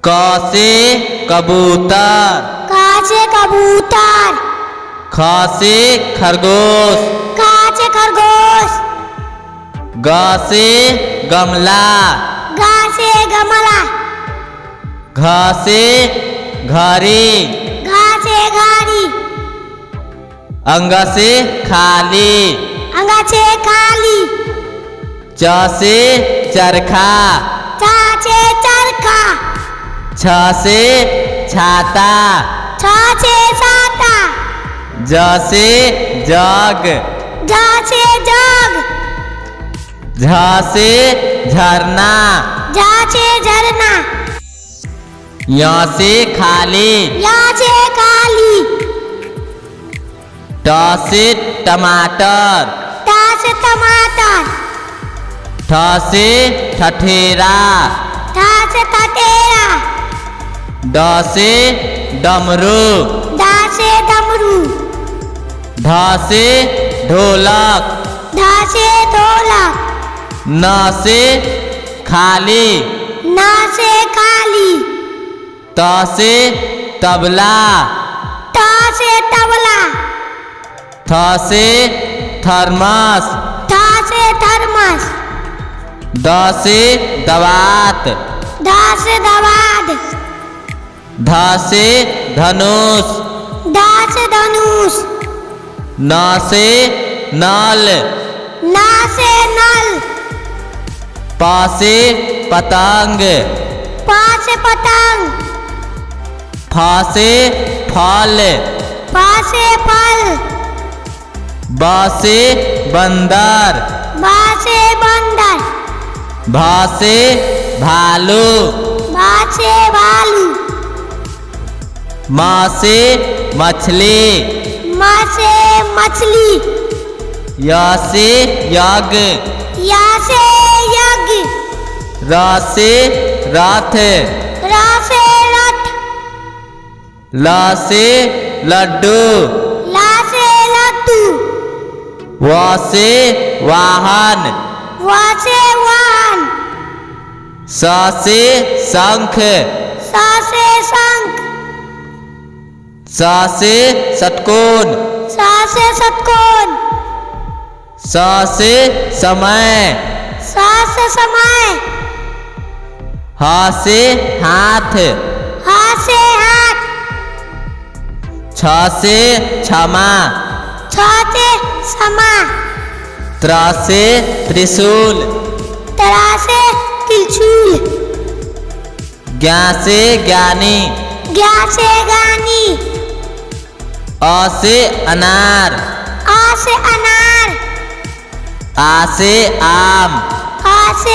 क से कबूतर, क से कबूतर। ख से खरगोश, ख से खरगोश। ग से गमला, ग से गमला। घ से घड़ी, घ से घड़ी। अंग से खाली, अंग से खाली। च से चरखा, च से चरखा। छ से छाता, छ से छाता। ज से जग, ज से जग। झ से झरना, झ से झरना। य से खाली, य से खाली। ट से टमाटर, ट से टमाटर। ठ से ठठेरा, ठ से ठठेरा। ड से डमरू, ड से डमरू। ढ से ढोलक, ढ से ढोलक। न से खाली, न से खाली। त से तबला, त से तबला। थ से थर्मस, थ से थर्मस। द से दवात, ध से दवात। ध से धनुष, ध से धनुष। न से नल, न से नल। प से पतंग, प से पतंग। फ से फल, फ से फल। ब से बंदर, ब से बंदर। भ से भालू, भ से भालू। म से मछली, म से मछली। य से यज्ञ, य से यज्ञ। र से रथ, र से रथ। ल से लड्डू, ल से लड्डू। व से वाहन, व से वाहन। स से शंख, स से शंख। स से षटकोण, स से षटकोण। स से समय, स से समय। ह से हाथ, ह से हाथ। छ से क्षमा, छ से क्षमा। त्र से त्रिशूल, त्र से त्रिशूल। ज्ञ से ज्ञानी, ज्ञ से ज्ञानी। अ से अनार, आ से अनार। आ से आम, आ से